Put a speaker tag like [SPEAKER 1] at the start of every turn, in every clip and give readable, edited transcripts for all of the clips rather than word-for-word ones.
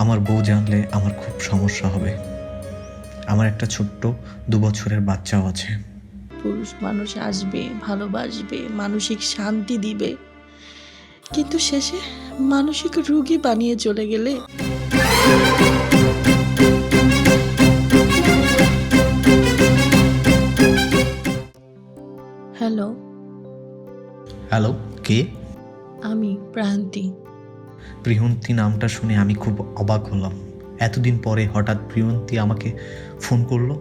[SPEAKER 1] আমার বউ জানলে আমার খুব সমস্যা হবে। আমার একটা ছোট্ট 2 বছরের বাচ্চাও আছে।
[SPEAKER 2] পুরুষ মানুষ আসবে, ভালোবাসবে, মানসিক শান্তি দিবে, কিন্তু শেষে মানসিক রোগী বানিয়ে চলে গেলে হ্যালো,
[SPEAKER 1] হ্যালো, কে?
[SPEAKER 2] আমি প্রান্তি।
[SPEAKER 1] প্রিয়ন্তী নামটা শুনে আমি খুব অবাক হলাম। এতদিন পরে হঠাৎ প্রিয়ন্তী আমাকে ফোন করলো।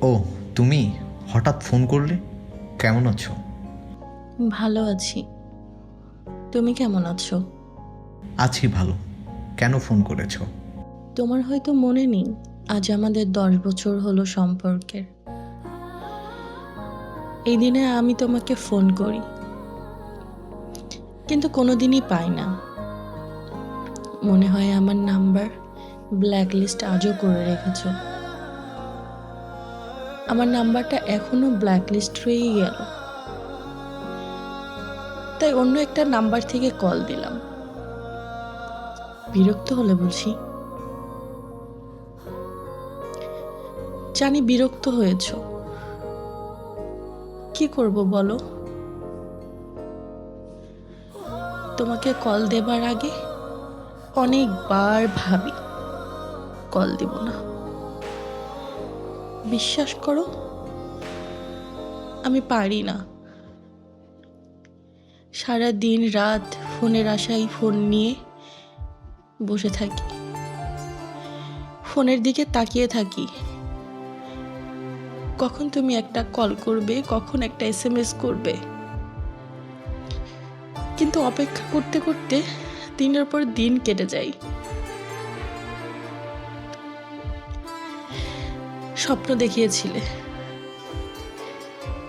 [SPEAKER 1] ও, তুমি হঠাৎ ফোন করলে? কেমন আছো?
[SPEAKER 2] ভালো আছি, তুমি কেমন আছো?
[SPEAKER 1] আছি ভালো। কেন ফোন করেছো?
[SPEAKER 2] তোমার হয়তো মনে নেই, আজ আমাদের 10 বছর হলো সম্পর্কের। এই দিনে আমি তোমাকে ফোন করি, কিন্তু কোনোদিনই পাই না। মনে হয় আমার নাম্বার ব্ল্যাকলিস্ট আজও করে রেখেছো। আমার নাম্বারটা এখনো ব্ল্যাকলিস্ট রয়েই গেল, তাই অন্য একটা নাম্বার থেকে কল দিলাম। বিরক্ত হলে বলছি? জানি বিরক্ত হয়েছো, কি করব বলো? তোমাকে কল দেবার আগে অনেকবার ভাবি কল দিব না। বিশ্বাস করো, আমি পারি না। সারা দিন রাত ফোনের আশায় ফোন নিয়ে বসে থাকি, ফোনের দিকে তাকিয়ে থাকি। কখন তুমি একটা কল করবে, কখন একটা SMS করবে, কিন্তু অপেক্ষা করতে করতে দিনের পর দিন কেটে যায়। স্বপ্ন দেখিয়েছিলে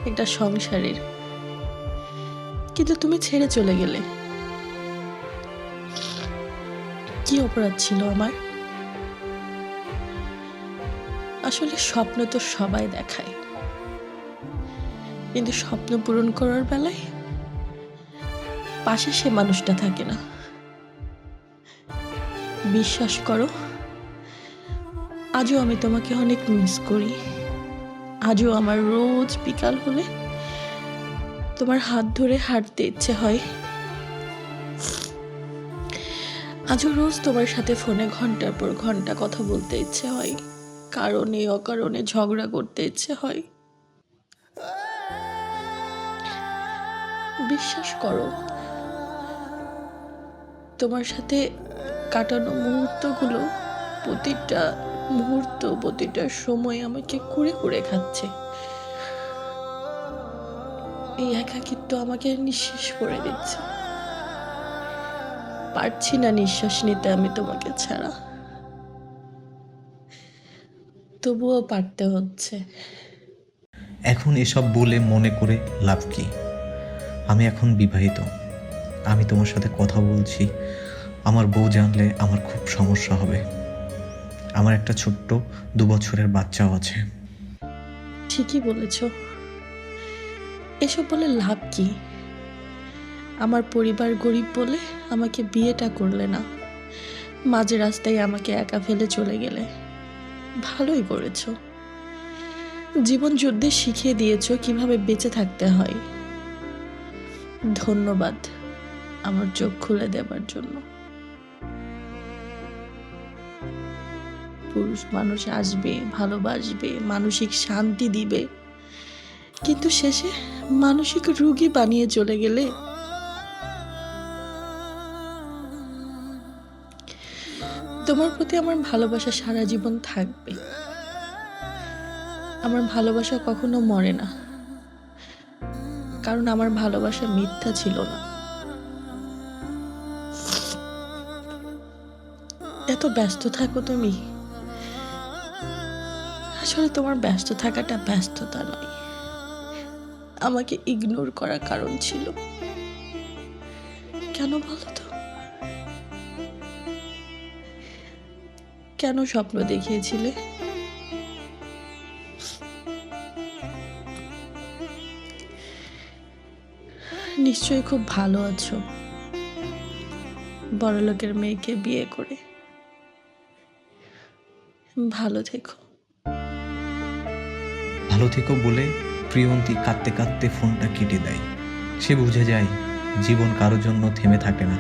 [SPEAKER 2] একটা সংসারের, কিন্তু তুমি ছেড়ে চলে গেলে। কি অপরাধ ছিল আমার? আসলে স্বপ্ন তো সবাই দেখায়, কিন্তু স্বপ্ন পূরণ করার বেলায় পাশে সে মানুষটা থাকে না। বিশ্বাস করো, আজও আমি তোমাকে অনেক মিস করি। আজও আমার রোজ বিকাল হলে তোমার হাত ধরে হাঁটতে ইচ্ছে হয়। আজও রোজ তোমার সাথে ফোনে ঘন্টার পর ঘন্টা কথা বলতে ইচ্ছে হয়, কারণে অকারণে ঝগড়া করতে ইচ্ছে হয়। বিশ্বাস করো, তোমার সাথে কাটানো মুহূর্তগুলো, প্রতিটা মুহূর্ত, প্রতিটা সময় আমাকে কুড়ে কুড়ে খাচ্ছে। এই একাকিত্ব আমাকে নিঃশেষ করে দিচ্ছে। পারছি না নিঃশ্বাস নিতে আমি তোমাকে ছাড়া, তবুও পারতে হচ্ছে।
[SPEAKER 1] এখন এসব বলে মনে করে লাভ কি? আমি এখন বিবাহিত। আমি তোমার সাথে কথা বলছি। আমার বউ জানলে আমার খুব সমস্যা হবে। আমার একটা ছোট্ট 2 বছরের বাচ্চাও আছে।
[SPEAKER 2] ঠিকই বলেছ, এসব বলে লাভ কি? আমার পরিবার গরিব বলে আমাকে বিয়েটা করলে না, মাঝে রাস্তায় আমাকে একা ফেলে চলে গেলে। ভালোই করেছো, জীবন যুদ্ধে শিখিয়ে দিয়েছো কিভাবে বেঁচে থাকতে হয়। ধন্যবাদ আমার চোখ খুলে দেবার জন্য। পুরুষ মানুষ আসবে, ভালোবাসবে, মানসিক শান্তি দিবে, কিন্তু শেষে মানসিক রোগী বানিয়ে চলে গেলে তোমার প্রতি আমার ভালোবাসা সারা জীবন থাকবে। আমার ভালোবাসা কখনো মরে না, কারণ আমার ভালোবাসা মিথ্যা ছিল না। এত ব্যস্ত থাকো তুমি, আসলে তোমার ব্যস্ত থাকাটা ব্যস্ততা নয়, আমাকে ইগনোর করার কারণ ছিল। কেন বলো তো? কেন স্বপ্ন দেখিয়েছিলে? নিশ্চয়ই খুব ভালো আছো, বড়লোকের মেয়েকে বিয়ে করে। ভালো থেকো।
[SPEAKER 1] ভালো থেকো বলে প্রিয়ন্তী কাঁদতে কাঁদতে ফোনটা কেটে দেয়। সে বুঝে যায় জীবন কারোর জন্য থেমে থাকে না,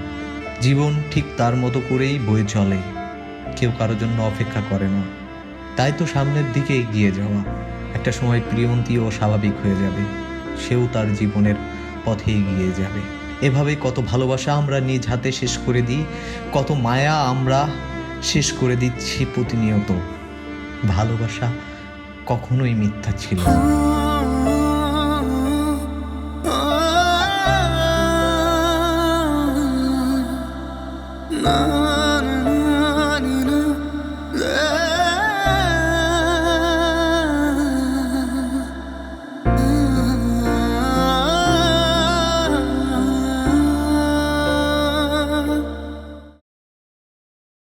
[SPEAKER 1] জীবন ঠিক তার মতো করেই বয়ে চলে, কেউ কারোর জন্য অপেক্ষা করে না। তাই তো সামনের দিকে এগিয়ে যাওয়া। একটা সময় প্রিয়ন্তীও স্বাভাবিক হয়ে যাবে, সেও তার জীবনের পথে এগিয়ে যাবে। এভাবে কত ভালোবাসা আমরা নিজ হাতে শেষ করে দিই, কত মায়া আমরা শেষ করে দিচ্ছি প্রতিনিয়ত। ভালোবাসা কখনোই মিথ্যা ছিল না।